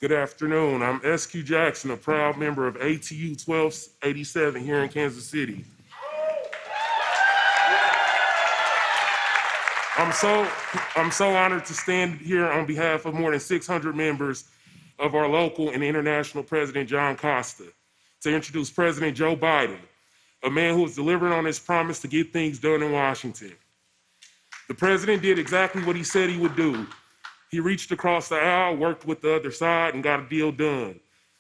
Good afternoon. I'm SQ Jackson, a proud member of ATU 1287 here in Kansas City. I'm so honored to stand here on behalf of more than 600 members of our local and international President John Costa to introduce President Joe Biden, a man who is delivering on his promise to get things done in Washington. The president did exactly what he said he would do. He reached across the aisle, worked with the other side, and got a deal done.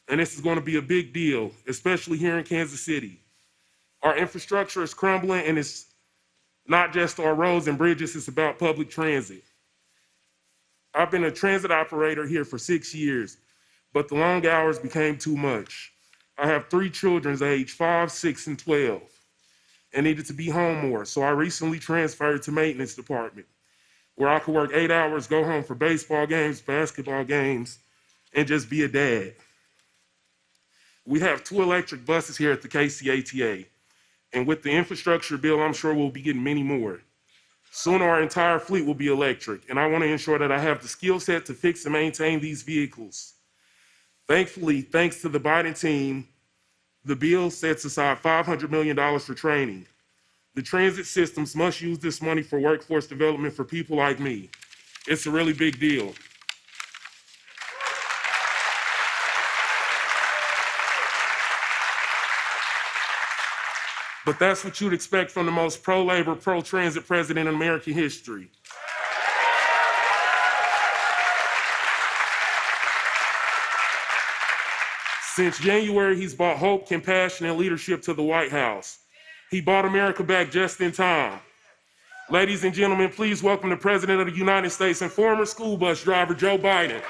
And this is going to be a big deal, especially here in Kansas City. Our infrastructure is crumbling, and it's not just our roads and bridges, it's about public transit. I've been a transit operator here for 6 years, but the long hours became too much. I have 3 children aged 5, 6, and 12, and needed to be home more, so I recently transferred to maintenance department, where I could work 8 hours, go home for baseball games, basketball games, and just be a dad. We have 2 electric buses here at the KCATA, and with the infrastructure bill, I'm sure we'll be getting many more. Soon our entire fleet will be electric, and I want to ensure that I have the skill set to fix and maintain these vehicles. Thankfully, thanks to the Biden team, the bill sets aside $500 million for training. The transit systems must use this money for workforce development for people like me. It's a really big deal. But that's what you'd expect from the most pro-labor, pro-transit president in American history. Since January, he's brought hope, compassion, and leadership to the White House. He brought America back just in time. Ladies and gentlemen, please welcome the President of the United States and former school bus driver, Joe Biden.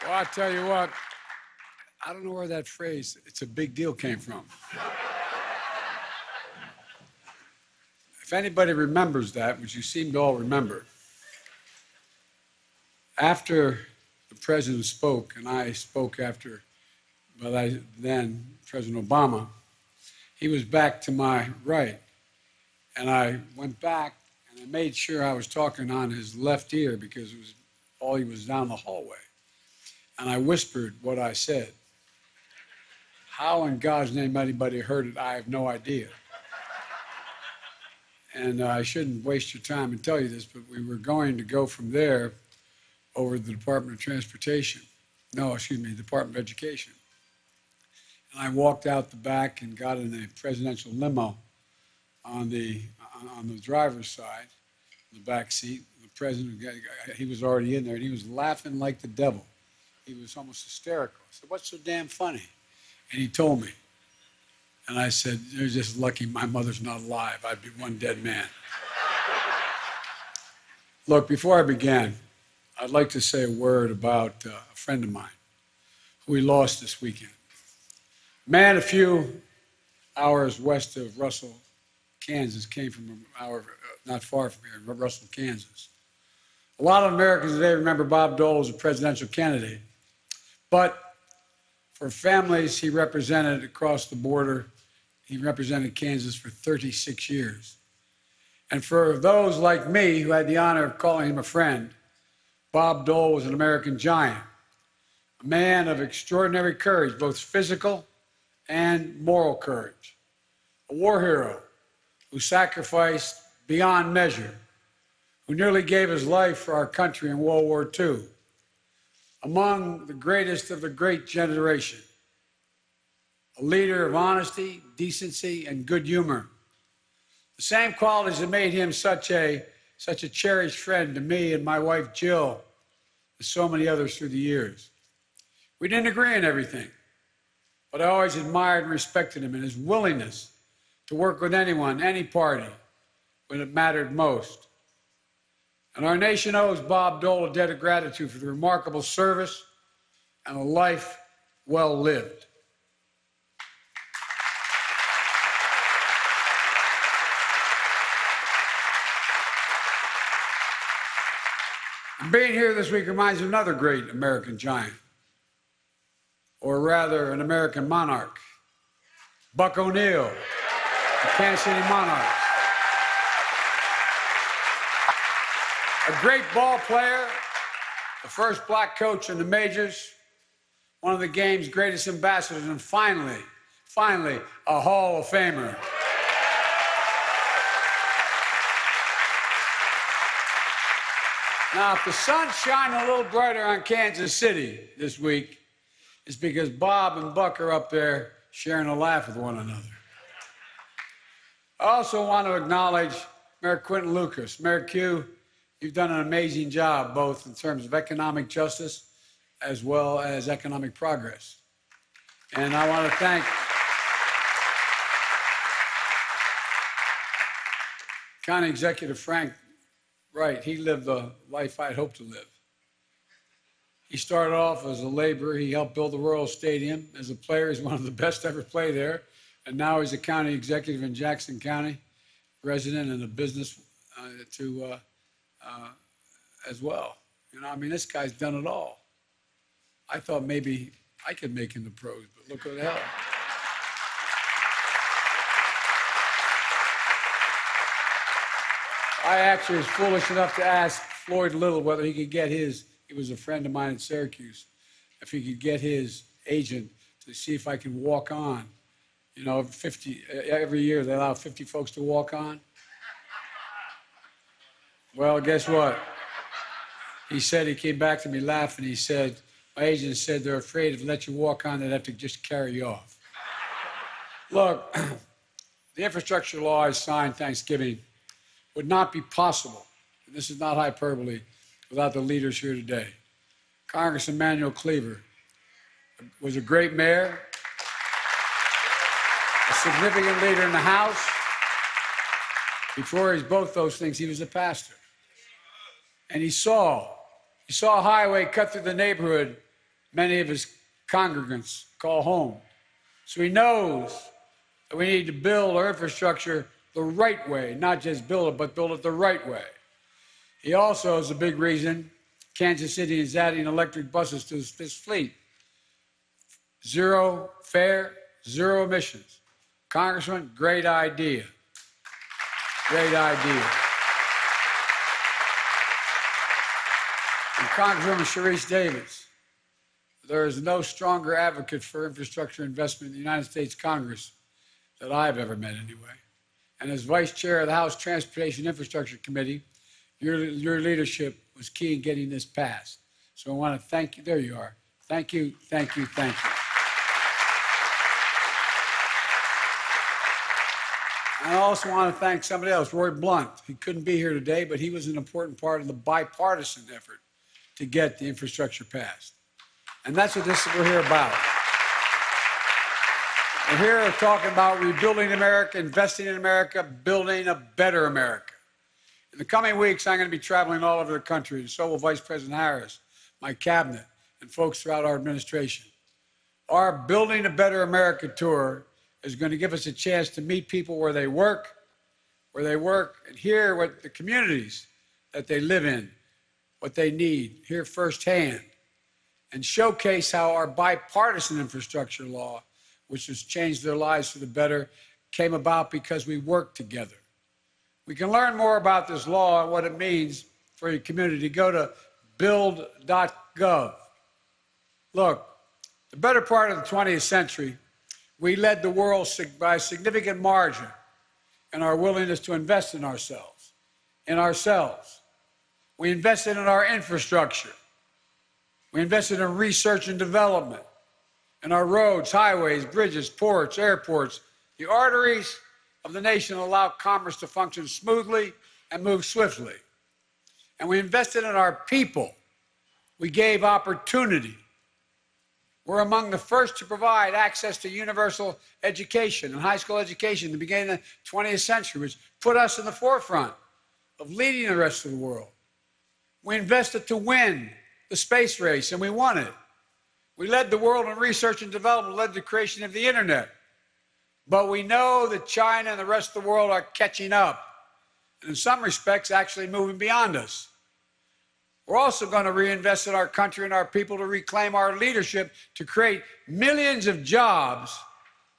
Well, I tell you what, I don't know where that phrase, "it's a big deal," came from. If anybody remembers that, which you seem to all remember, after the president spoke, and I spoke after, then President Obama, he was back to my right. And I went back and I made sure I was talking on his left ear because it was all he was down the hallway. And I whispered what I said. How in God's name anybody heard it, I have no idea. And I shouldn't waste your time and tell you this, but we were going to go from there over the Department of Transportation. No, excuse me, Department of Education. And I walked out the back and got in a presidential limo on the driver's side, the back seat. The president, he was already in there, and he was laughing like the devil. He was almost hysterical. I said, "What's so damn funny?" And he told me. And I said, "You're just lucky my mother's not alive. I'd be one dead man." Look, before I begin, I'd like to say a word about a friend of mine who we lost this weekend. Man, a few hours west of Russell, Kansas, came from an hour not far from here, Russell, Kansas. A lot of Americans today remember Bob Dole as a presidential candidate, but for families he represented across the border, he represented Kansas for 36 years. And for those like me who had the honor of calling him a friend, Bob Dole was an American giant, a man of extraordinary courage, both physical and moral courage, a war hero who sacrificed beyond measure, who nearly gave his life for our country in World War II, among the greatest of the great generation, a leader of honesty, decency, and good humor. The same qualities that made him such a cherished friend to me and my wife, Jill, and so many others through the years. We didn't agree on everything, but I always admired and respected him and his willingness to work with anyone, any party, when it mattered most. And our nation owes Bob Dole a debt of gratitude for the remarkable service and a life well lived. Being here this week reminds me of another great American giant, or rather an American monarch, Buck O'Neill, the Kansas City Monarchs. A great ball player, the first black coach in the majors, one of the game's greatest ambassadors, and finally, a Hall of Famer. Now, if the sun's shining a little brighter on Kansas City this week, it's because Bob and Buck are up there sharing a laugh with one another. I also want to acknowledge Mayor Quinton Lucas. Mayor Q, you've done an amazing job, both in terms of economic justice as well as economic progress. And I want to thank County Executive Frank Wright. He lived the life I'd hoped to live. He started off as a laborer. He helped build the Royal Stadium. As a player, he's one of the best to ever play there. And now he's a county executive in Jackson County, resident and a business as well. You know, I mean, this guy's done it all. I thought maybe I could make him the pros, but look what the hell. I actually was foolish enough to ask Floyd Little whether he could get his, he was a friend of mine in Syracuse, if he could get his agent to see if I could walk on. You know, every year they allow 50 folks to walk on. Well, guess what? He said, he came back to me laughing. He said, my agent said they're afraid if they let you walk on, they'd have to just carry you off. Look, the infrastructure law I signed Thanksgiving would not be possible, and this is not hyperbole, without the leaders here today. Congressman Emanuel Cleaver was a great mayor, a significant leader in the House. Before he's both those things, he was a pastor. And he saw a highway cut through the neighborhood many of his congregants call home. So he knows that we need to build our infrastructure the right way, not just build it, but build it the right way. He also is a big reason Kansas City is adding electric buses to this fleet. Zero fare, zero emissions. Congressman, great idea. Great idea. And Congresswoman Sharice Davids, there is no stronger advocate for infrastructure investment in the United States Congress that I've ever met anyway. And as Vice Chair of the House Transportation Infrastructure Committee, your leadership was key in getting this passed. So I want to thank you. There you are. Thank you, thank you, thank you. And I also want to thank somebody else, Roy Blunt. He couldn't be here today, but he was an important part of the bipartisan effort to get the infrastructure passed. And that's what we're here about. We're here talking about rebuilding America, investing in America, building a better America. In the coming weeks, I'm going to be traveling all over the country, and so will Vice President Harris, my cabinet, and folks throughout our administration. Our Building a Better America tour is going to give us a chance to meet people where they work, and hear what the communities that they live in, what they need, hear firsthand, and showcase how our bipartisan infrastructure law, which has changed their lives for the better, came about because we worked together. We can learn more about this law and what it means for your community. Go to build.gov. Look, the better part of the 20th century, we led the world by a significant margin in our willingness to invest in ourselves. We invested in our infrastructure. We invested in research and development, in our roads, highways, bridges, ports, airports, the arteries of the nation allow commerce to function smoothly and move swiftly. And we invested in our people. We gave opportunity. We're among the first to provide access to universal education and high school education at the beginning of the 20th century, which put us in the forefront of leading the rest of the world. We invested to win the space race, and we won it. We led the world in research and development, led the creation of the internet. But we know that China and the rest of the world are catching up, and in some respects, actually moving beyond us. We're also going to reinvest in our country and our people to reclaim our leadership to create millions of jobs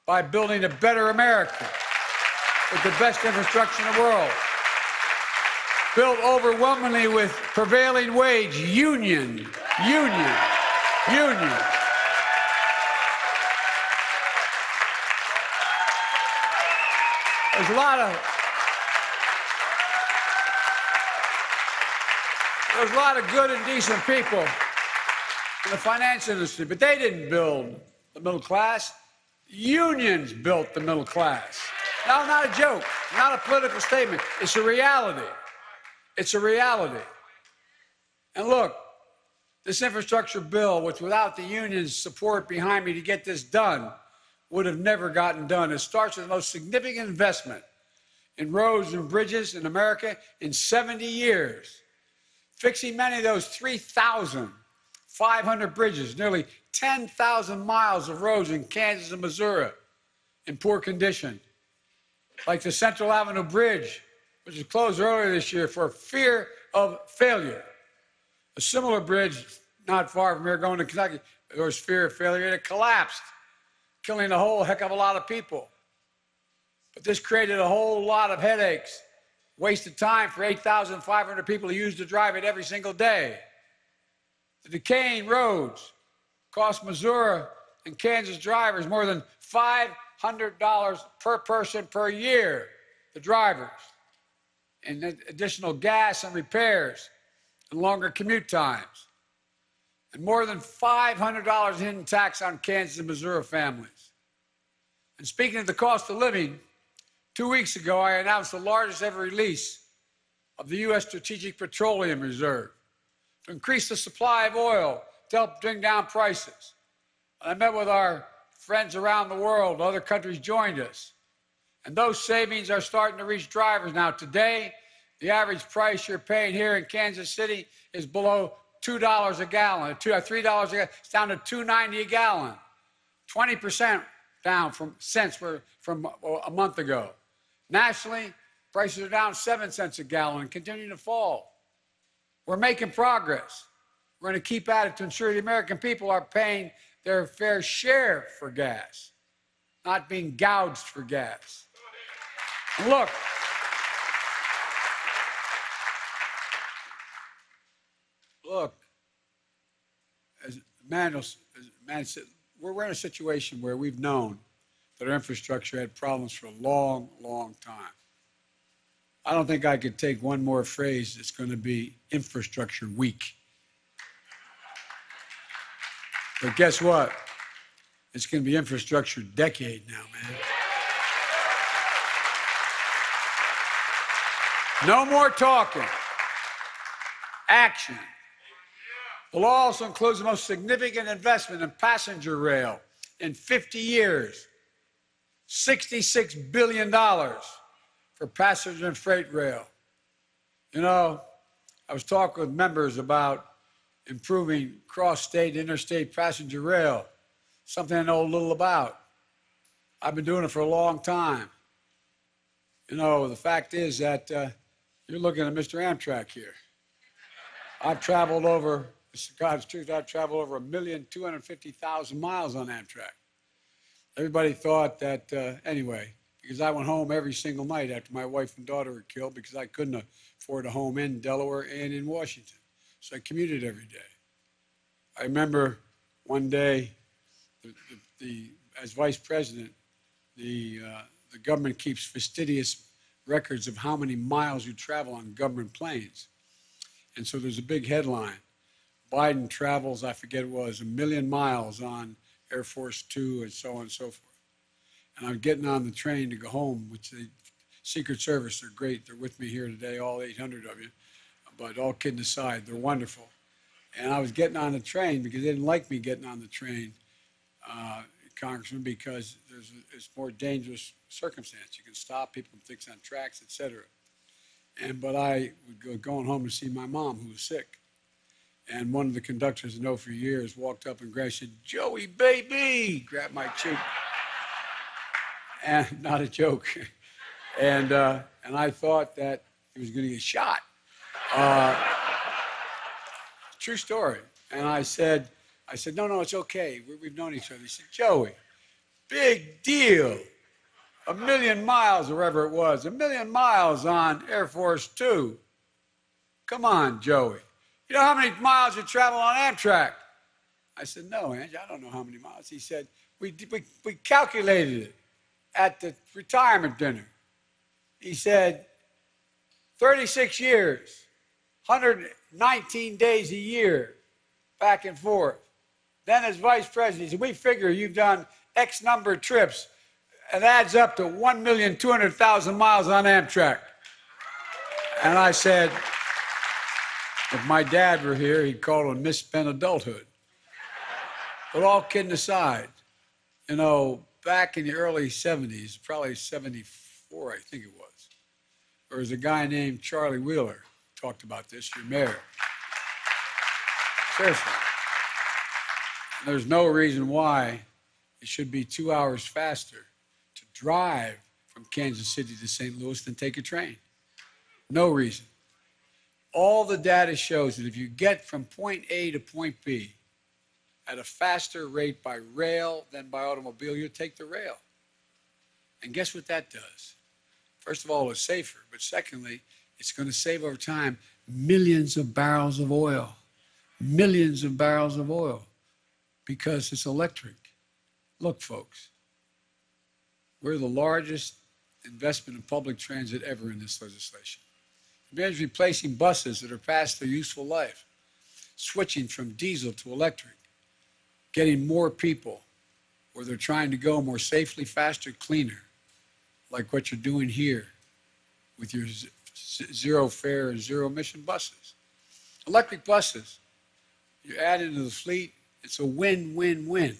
by building a better America with the best infrastructure in the world, built overwhelmingly with prevailing wage, union. There's a lot of good and decent people in the finance industry, but they didn't build the middle class. Unions built the middle class. No, not a joke, not a political statement. It's a reality. It's a reality. And look, this infrastructure bill, which without the union's support behind me to get this done, would have never gotten done. It starts with the most significant investment in roads and bridges in America in 70 years, fixing many of those 3,500 bridges, nearly 10,000 miles of roads in Kansas and Missouri in poor condition, like the Central Avenue Bridge, which was closed earlier this year for fear of failure. A similar bridge not far from here going to Kentucky, there was fear of failure, and it collapsed, killing a whole heck of a lot of people. But this created a whole lot of headaches, wasted time for 8,500 people who used to drive it every single day. The decaying roads cost Missouri and Kansas drivers more than $500 per person per year, the drivers, and additional gas and repairs and longer commute times, and more than $500 in hidden tax on Kansas and Missouri families. And speaking of the cost of living, 2 weeks ago, I announced the largest ever release of the U.S. Strategic Petroleum Reserve to increase the supply of oil to help bring down prices. And I met with our friends around the world. Other countries joined us. And those savings are starting to reach drivers now. Today, the average price you're paying here in Kansas City is below $2 a gallon, $3 a gallon. It's down to $2.90 a gallon, 20% down from a month ago. Nationally, prices are down 7 cents a gallon and continuing to fall. We're making progress. We're going to keep at it to ensure the American people are paying their fair share for gas, not being gouged for gas. Look, as man said, we're in a situation where we've known that our infrastructure had problems for a long, long time. I don't think I could take one more phrase that's going to be infrastructure week. But guess what? It's going to be infrastructure decade now, man. No more talking. Action. The law also includes the most significant investment in passenger rail in 50 years. $66 billion for passenger and freight rail. You know, I was talking with members about improving cross-state, interstate passenger rail, something I know a little about. I've been doing it for a long time. You know, the fact is that you're looking at Mr. Amtrak here. I've traveled over, this is God's truth, I've traveled over 1,250,000 miles on Amtrak. Everybody thought that, anyway, because I went home every single night after my wife and daughter were killed because I couldn't afford a home in Delaware and in Washington. So I commuted every day. I remember one day, as vice president, the government keeps fastidious records of how many miles you travel on government planes. And so there's a big headline. Biden travels, I forget it was, 1 million miles on Air Force Two and so on and so forth. And I'm getting on the train to go home, which the Secret Service are great. They're with me here today, all 800 of you. But all kidding aside, they're wonderful. And I was getting on the train because they didn't like me getting on the train, Congressman, because it's more dangerous circumstance. You can stop people from things on tracks, et cetera. But I would go going home to see my mom, who was sick. And one of the conductors I know for years walked up and grabbed, said, "Joey, baby," grabbed my cheek. And not a joke. And I thought that he was going to get shot. True story. And I said, no, it's okay. We've known each other. He said, Joey, big deal. 1,000,000 miles, or wherever it was, 1,000,000 miles on Air Force Two. Come on, Joey. You know how many miles you travel on Amtrak? I said, no, Angie, I don't know how many miles. He said, we calculated it at the retirement dinner. He said, 36 years, 119 days a year, back and forth. Then as vice president, he said, we figure you've done X number of trips. It adds up to 1,200,000 miles on Amtrak. And I said, if my dad were here, he'd call it misspent adulthood. But all kidding aside, you know, back in the early 70s, probably 74, I think it was, there was a guy named Charlie Wheeler, talked about this, your mayor. Seriously. There's no reason why it should be 2 hours faster to drive from Kansas City to St. Louis than take a train. No reason. All the data shows that if you get from point A to point B at a faster rate by rail than by automobile, you'll take the rail. And guess what that does? First of all, it's safer, but secondly, it's going to save over time millions of barrels of oil. Millions of barrels of oil, because it's electric. Look, folks, we're the largest investment in public transit ever in this legislation. It means replacing buses that are past their useful life, switching from diesel to electric, getting more people where they're trying to go more safely, faster, cleaner, like what you're doing here with your zero fare and zero emission buses. Electric buses, you add into the fleet, it's a win-win-win.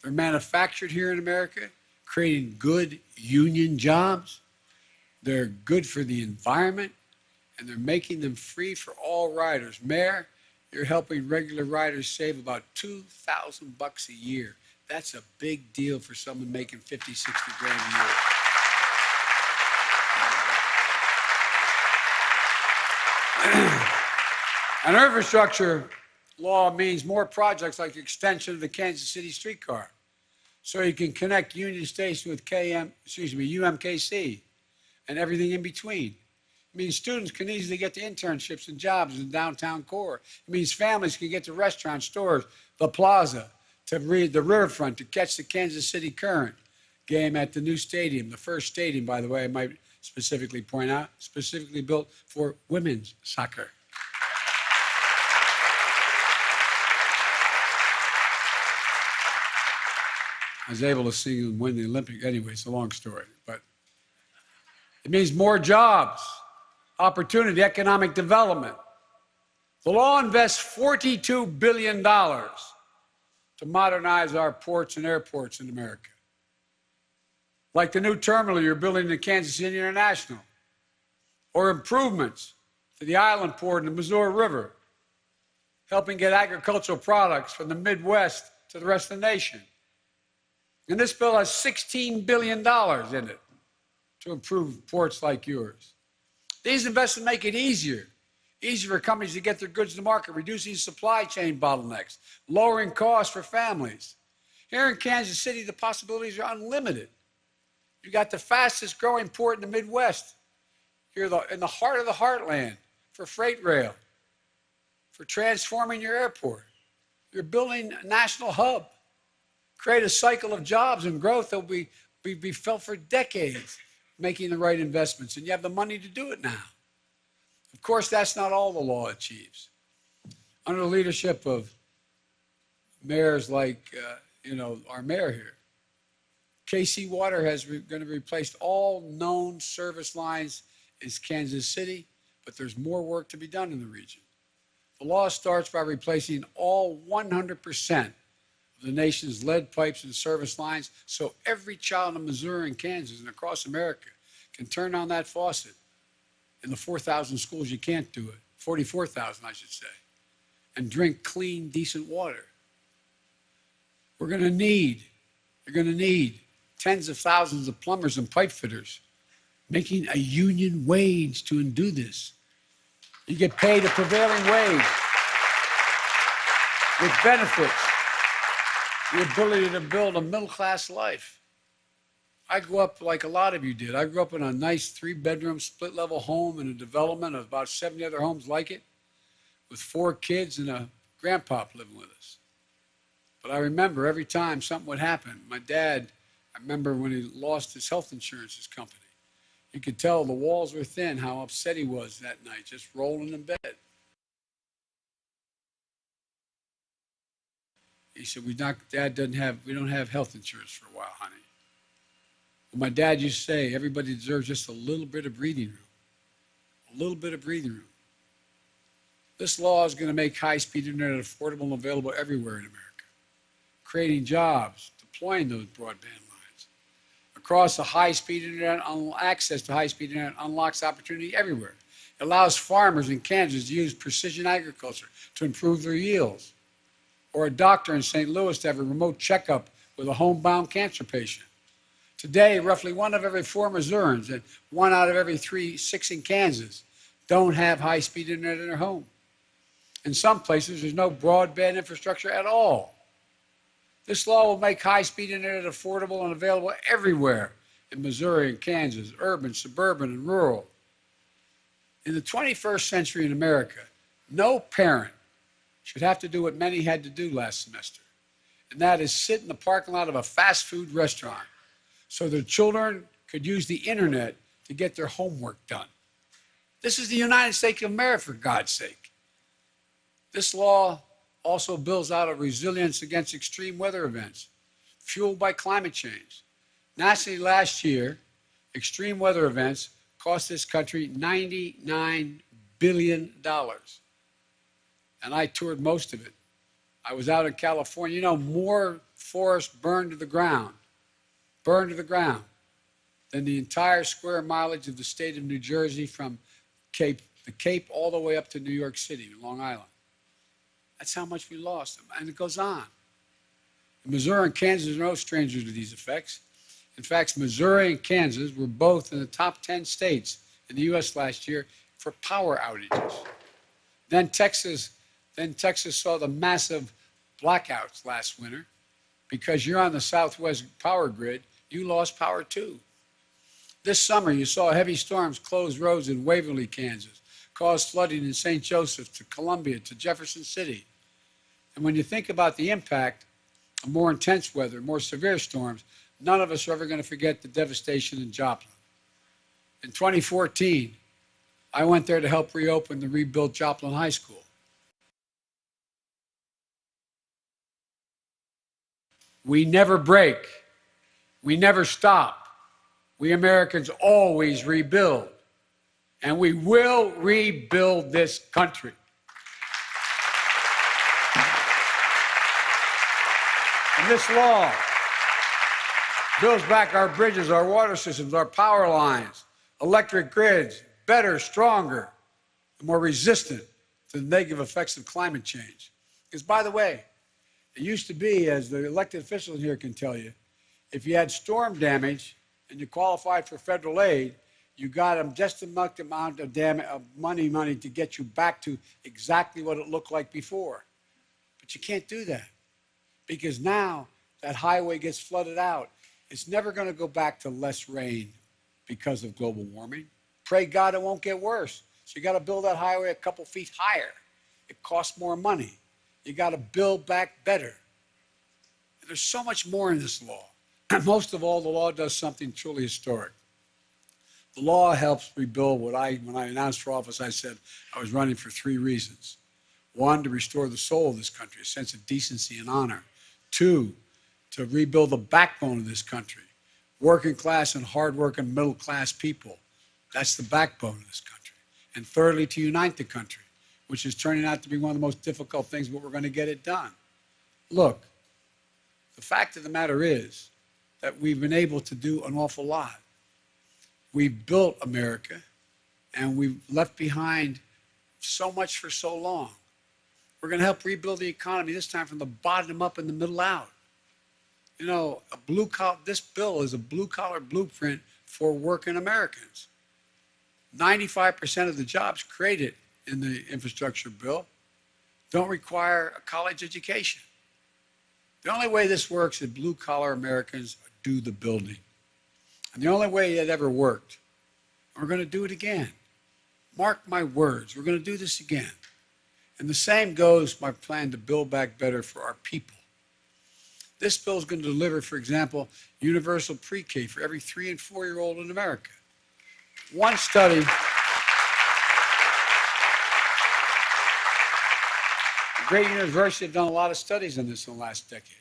They're manufactured here in America, creating good union jobs. They're good for the environment, and they're making them free for all riders. Mayor, you're helping regular riders save about $2,000 a year. That's a big deal for someone making 50, 60 grand a year. An infrastructure law means more projects like the extension of the Kansas City streetcar, so you can connect Union Station with UMKC and everything in between. It means students can easily get to internships and jobs in downtown core. It means families can get to restaurants, stores, the plaza, to read the riverfront, to catch the Kansas City Current game at the new stadium, the first stadium, by the way, I might specifically point out, specifically built for women's soccer. I was able to see them win the Olympic. Anyway, it's a long story, but it means more jobs, opportunity, economic development. The law invests $42 billion to modernize our ports and airports in America. Like the new terminal you're building in Kansas City International, or improvements to the island port in the Missouri River, helping get agricultural products from the Midwest to the rest of the nation. And this bill has $16 billion in it to improve ports like yours. These investments make it easier for companies to get their goods to market, reducing supply chain bottlenecks, lowering costs for families. Here in Kansas City, the possibilities are unlimited. You got the fastest growing port in the Midwest. You're in the heart of the heartland for freight rail, for transforming your airport. You're building a national hub. Create a cycle of jobs and growth that will be felt for decades, making the right investments, and you have the money to do it now. Of course, that's not all the law achieves. Under the leadership of mayors like, our mayor here, KC Water is going to replace all known service lines in Kansas City, but there's more work to be done in the region. The law starts by replacing all 100% of the nation's lead pipes and service lines, so every child in Missouri and Kansas and across America can turn on that faucet. In the 4,000 schools you can't do it, 44,000 I should say, and drink clean, decent water. You're going to need tens of thousands of plumbers and pipe fitters making a union wage to undo this. You get paid a prevailing wage. with benefits, the ability to build a middle-class life. I grew up like a lot of you did. I grew up in a nice 3-bedroom split-level home in a development of about 70 other homes like it, with 4 kids and a grandpop living with us. But I remember every time something would happen, my dad, I remember when he lost his health insurance company, you could tell the walls were thin, how upset he was that night, just rolling in bed. He said, we don't have health insurance for a while, honey. Well, my dad used to say, everybody deserves just a little bit of breathing room. A little bit of breathing room. This law is going to make high-speed internet affordable and available everywhere in America, creating jobs, deploying those broadband lines. Across the high-speed internet, access to high-speed internet unlocks opportunity everywhere. It allows farmers in Kansas to use precision agriculture to improve their yields, or a doctor in St. Louis to have a remote checkup with a homebound cancer patient. Today, roughly 1 out of every 4 Missourians and 1 out of every 6 in Kansas don't have high-speed internet in their home. In some places, there's no broadband infrastructure at all. This law will make high-speed internet affordable and available everywhere in Missouri and Kansas, urban, suburban, and rural. In the 21st century in America, no parent should have to do what many had to do last semester, and that is sit in the parking lot of a fast food restaurant so their children could use the internet to get their homework done. This is the United States of America, for God's sake. This law also builds out a resilience against extreme weather events fueled by climate change. Nationally last year, extreme weather events cost this country $99 billion. And I toured most of it. I was out in California. You know, more forests burned to the ground than the entire square mileage of the state of New Jersey from the Cape all the way up to New York City, Long Island. That's how much we lost. And it goes on. Missouri and Kansas are no strangers to these effects. In fact, Missouri and Kansas were both in the top 10 states in the U.S. last year for power outages. Then Texas saw the massive blackouts last winter. Because you're on the Southwest power grid, you lost power too. This summer, you saw heavy storms close roads in Waverly, Kansas, cause flooding in St. Joseph to Columbia to Jefferson City. And when you think about the impact of more intense weather, more severe storms, none of us are ever going to forget the devastation in Joplin. In 2014, I went there to help reopen the rebuilt Joplin High School. We never break. We never stop. We Americans always rebuild. And we will rebuild this country. And this law builds back our bridges, our water systems, our power lines, electric grids, better, stronger, and more resistant to the negative effects of climate change. Because, by the way, it used to be, as the elected officials here can tell you, if you had storm damage and you qualified for federal aid, you got just enough amount of money to get you back to exactly what it looked like before. But you can't do that because now that highway gets flooded out. It's never going to go back to less rain because of global warming. Pray God it won't get worse. So you got to build that highway a couple feet higher. It costs more money. You got to build back better. And there's so much more in this law. Most of all, the law does something truly historic. The law helps rebuild when I announced for office, I said I was running for 3 reasons. 1, to restore the soul of this country, a sense of decency and honor. 2, to rebuild the backbone of this country, working class and hardworking middle class people. That's the backbone of this country. And thirdly, to unite the country, which is turning out to be one of the most difficult things, but we're going to get it done. Look, the fact of the matter is that we've been able to do an awful lot. We've built America, and we've left behind so much for so long. We're going to help rebuild the economy, this time from the bottom up and the middle out. You know, this bill is a blue-collar blueprint for working Americans. 95% of the jobs created in the infrastructure bill don't require a college education. The only way this works is blue-collar Americans do the building. And the only way it ever worked, and we're going to do it again. Mark my words, we're going to do this again. And the same goes my plan to build back better for our people. This bill is going to deliver, for example, universal pre-K for every 3- and 4-year-old in America. One study, a great university have done a lot of studies on this in the last decade.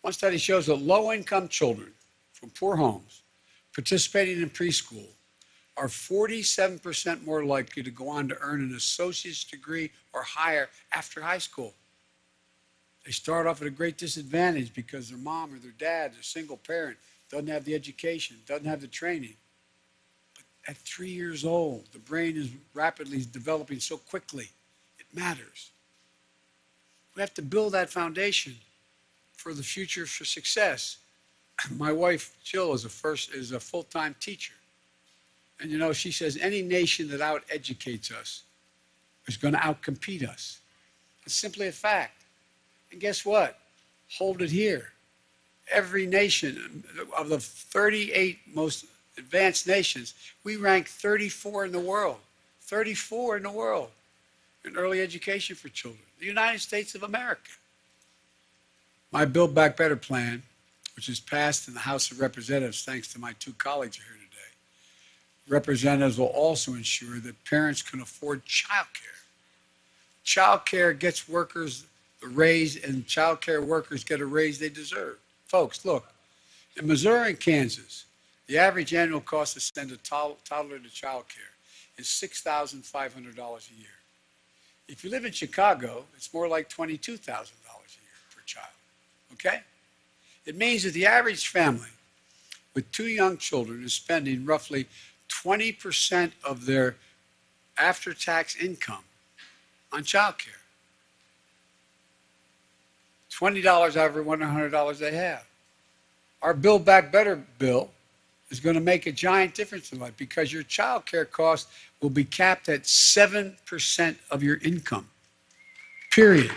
One study shows that low-income children from poor homes participating in preschool are 47% more likely to go on to earn an associate's degree or higher after high school. They start off at a great disadvantage because their mom or their dad, their single parent, doesn't have the education, doesn't have the training. But at 3 years old, the brain is rapidly developing so quickly, it matters. We have to build that foundation for the future, for success. My wife, Jill, is a full-time teacher. And you know, she says any nation that out-educates us is going to outcompete us. It's simply a fact. And guess what? Hold it here. Every nation, of the 38 most advanced nations, we rank 34 in the world. 34 in the world in early education for children. The United States of America. My Build Back Better plan, which is passed in the House of Representatives thanks to my 2 colleagues here today, representatives will also ensure that parents can afford child care. Child care gets workers the raise, and child care workers get a raise they deserve. Folks, look, in Missouri and Kansas, the average annual cost to send a toddler to child care is $6,500 a year. If you live in Chicago, it's more like $22,000 a year per child, okay? It means that the average family with 2 young children is spending roughly 20% of their after-tax income on child care. $20 out of every $100 they have. Our Build Back Better bill is going to make a giant difference in life because your child care cost will be capped at 7% of your income, period.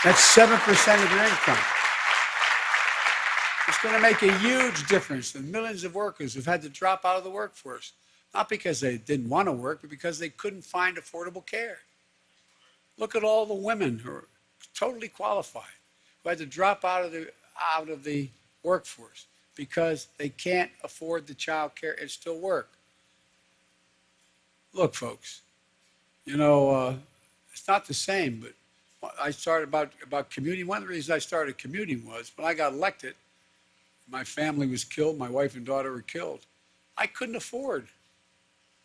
That's 7% of your income. It's going to make a huge difference in millions of workers who've had to drop out of the workforce, not because they didn't want to work, but because they couldn't find affordable care. Look at all the women who are totally qualified, who had to drop out of the workforce because they can't afford the child care and still work. Look, folks, you know, it's not the same, but I started about commuting. One of the reasons I started commuting was when I got elected, my family was killed, my wife and daughter were killed. I couldn't afford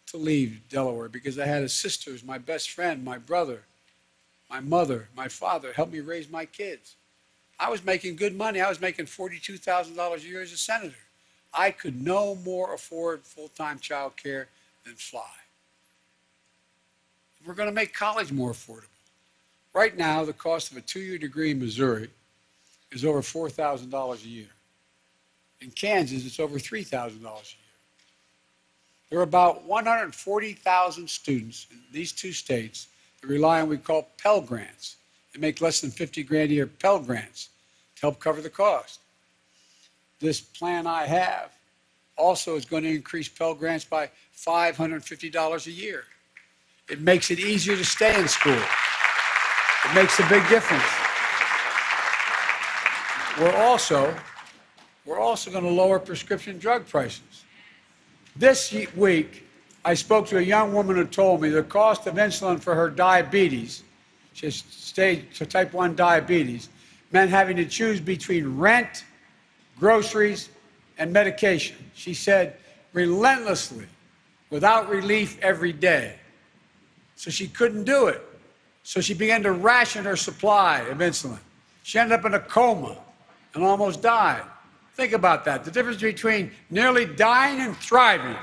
to leave Delaware because I had a sister, my best friend, my brother, my mother, my father helped me raise my kids. I was making good money. I was making $42,000 a year as a senator. I could no more afford full-time child care than fly. We're going to make college more affordable. Right now, the cost of a 2-year degree in Missouri is over $4,000 a year. In Kansas, it's over $3,000 a year. There are about 140,000 students in these 2 states that rely on what we call Pell Grants. They make less than 50 grand a year Pell Grants to help cover the cost. This plan I have also is going to increase Pell Grants by $550 a year. It makes it easier to stay in school. It makes a big difference. We're also going to lower prescription drug prices. This week, I spoke to a young woman who told me the cost of insulin for her diabetes, she has type 1 diabetes, meant having to choose between rent, groceries, and medication. She said, relentlessly, without relief every day. So she couldn't do it. So she began to ration her supply of insulin. She ended up in a coma and almost died. Think about that. The difference between nearly dying and thriving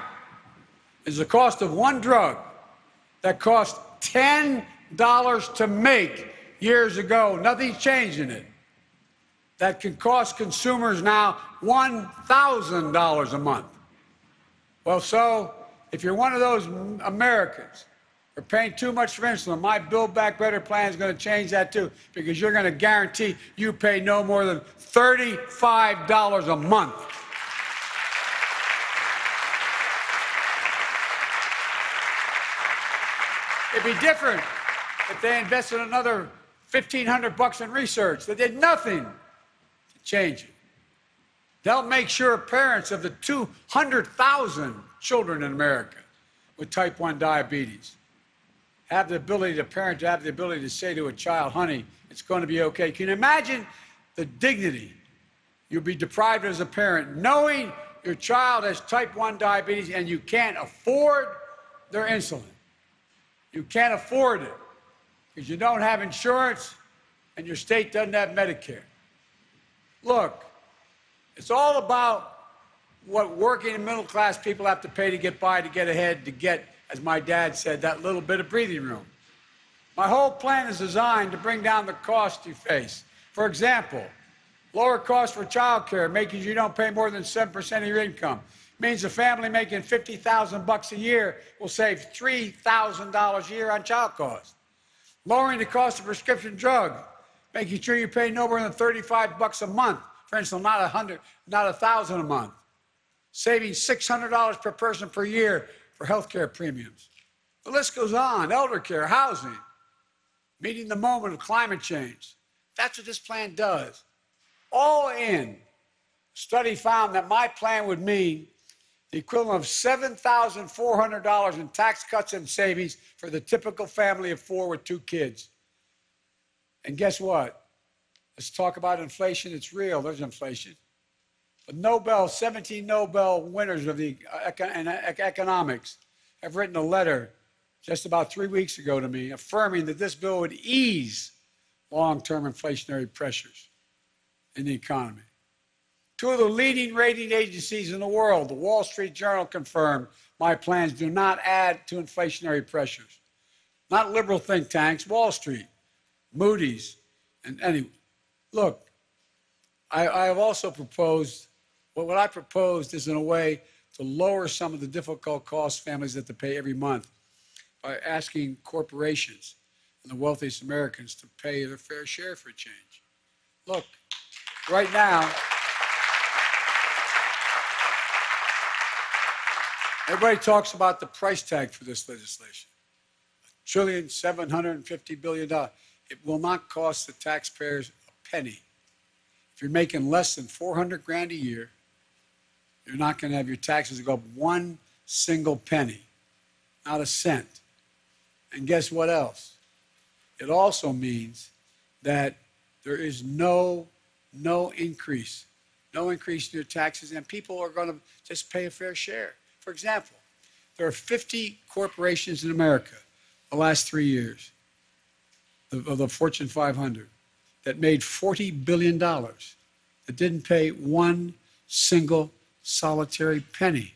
is the cost of one drug that cost $10 to make years ago. Nothing's changed in it. That can cost consumers now $1,000 a month. Well, so if you're one of those Americans We're paying too much for insulin. My Build Back Better plan is going to change that too, because you're going to guarantee you pay no more than $35 a month. It'd be different if they invested another $1,500 in research. They did nothing to change it. They'll make sure parents of the 200,000 children in America with type 1 diabetes have the ability to say to a child, honey, it's going to be okay. Can you imagine the dignity you'll be deprived as a parent knowing your child has type 1 diabetes and you can't afford their insulin? You can't afford it because you don't have insurance and your state doesn't have Medicare. Look, it's all about what working and middle class people have to pay to get by, to get ahead, to get, as my dad said, that little bit of breathing room. My whole plan is designed to bring down the cost you face. For example, lower costs for child care, making you don't pay more than 7% of your income. Means a family making $50,000 a year will save $3,000 a year on child costs. Lowering the cost of prescription drugs, making sure you pay no more than $35 a month. For instance, not $1,000 a month. Saving $600 per person per year for health care premiums. The list goes on. Elder care, housing, meeting the moment of climate change. That's what this plan does. All in. Study found that my plan would mean the equivalent of $7,400 in tax cuts and savings for the typical family of 4 with 2 kids. And guess what? Let's talk about inflation. It's real. There's inflation. But 17 Nobel winners of the economics have written a letter just about 3 weeks ago to me affirming that this bill would ease long-term inflationary pressures in the economy. 2 of the leading rating agencies in the world, the Wall Street Journal, confirmed my plans do not add to inflationary pressures. Not liberal think tanks, Wall Street, Moody's, and anyway. Look, I have also proposed, what I proposed is in a way to lower some of the difficult costs families have to pay every month by asking corporations and the wealthiest Americans to pay their fair share for a change. Look, right now, everybody talks about the price tag for this legislation. $1.75 trillion. It will not cost the taxpayers a penny. If you're making less than $400,000 a year, you're not going to have your taxes go up 1 single penny, not a cent. And guess what else? It also means that there is no increase in your taxes, and people are going to just pay a fair share. For example, there are 50 corporations in America the last 3 years of the Fortune 500 that made $40 billion that didn't pay 1 single solitary penny,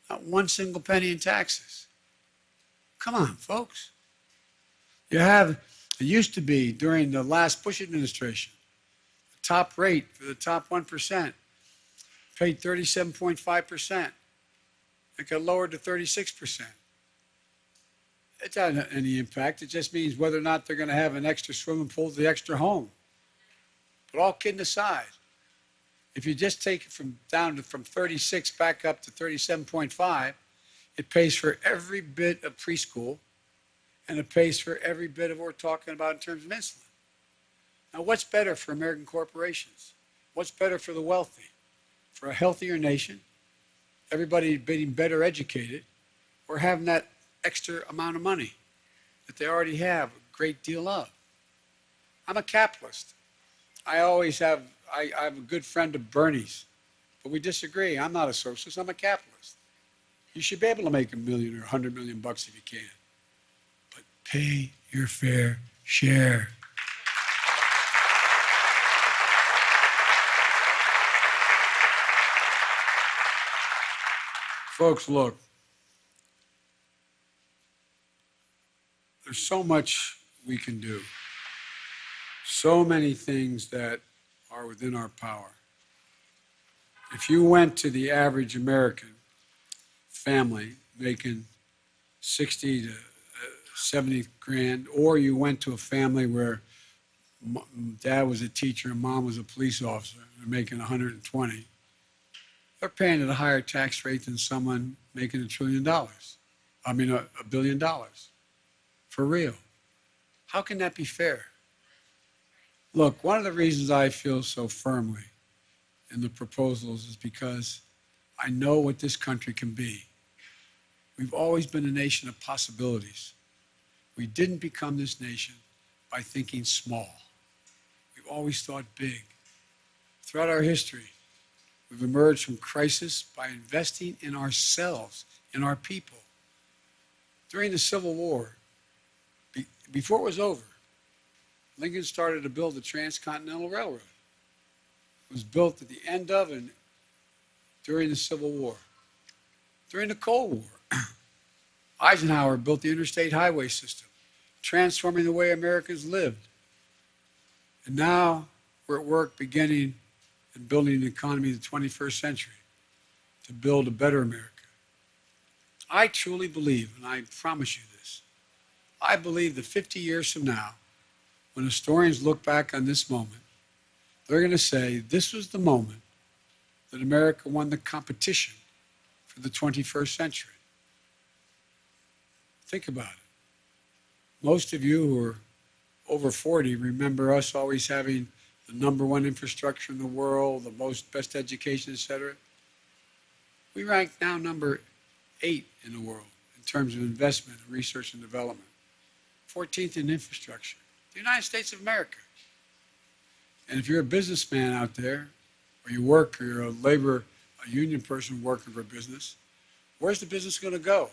not 1 single penny in taxes. Come on, folks. It used to be during the last Bush administration, the top rate for the top 1% paid 37.5%. It got lowered to 36%. It doesn't have any impact. It just means whether or not they're going to have an extra swimming pool to the extra home. But all kidding aside, if you just take it from 36 back up to 37.5, it pays for every bit of preschool, and it pays for every bit of what we're talking about in terms of insulin. Now, what's better for American corporations? What's better for the wealthy? For a healthier nation, everybody being better educated, or having that extra amount of money that they already have a great deal of? I'm a capitalist. I have a good friend of Bernie's, but we disagree. I'm not a socialist. I'm a capitalist. You should be able to make $1 million or $100 million if you can, but pay your fair share. Folks, look, there's so much we can do, so many things that are within our power. If you went to the average American family making 60 to 70 grand, or you went to a family where dad was a teacher and mom was a police officer, they're making 120, they're paying at a higher tax rate than someone making $1 trillion. I mean, $1 billion. For real. How can that be fair? Look, one of the reasons I feel so firmly in the proposals is because I know what this country can be. We've always been a nation of possibilities. We didn't become this nation by thinking small. We've always thought big. Throughout our history, we've emerged from crisis by investing in ourselves, in our people. During the Civil War, before it was over, Lincoln started to build the Transcontinental Railroad. It was built at the end of and during the Civil War. During the Cold War, Eisenhower built the interstate highway system, transforming the way Americans lived. And now we're at work beginning and building the economy of the 21st century to build a better America. I truly believe, and I promise you this, I believe that 50 years from now, when historians look back on this moment, they're going to say this was the moment that America won the competition for the 21st century. Think about it. Most of you who are over 40 remember us always having the #1 infrastructure in the world, the best education, et cetera. We rank now number 8 in the world in terms of investment in research and development. 14th in infrastructure. The United States of America. And if you're a businessman out there, or you work, or you're a union person working for a business, where's the business going to go?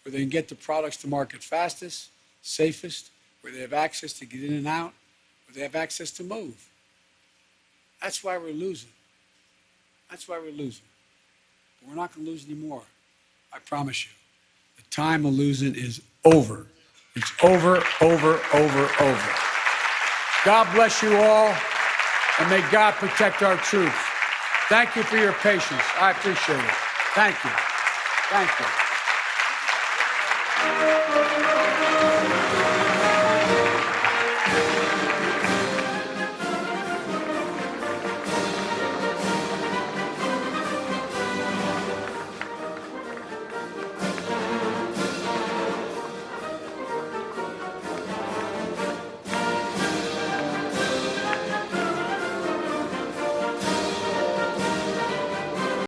Where they can get the products to market fastest, safest, where they have access to get in and out, where they have access to move. That's why we're losing. That's why we're losing. But we're not going to lose anymore. I promise you. The time of losing is over. It's over, over, over, over. God bless you all, and may God protect our troops. Thank you for your patience. I appreciate it. Thank you. Thank you.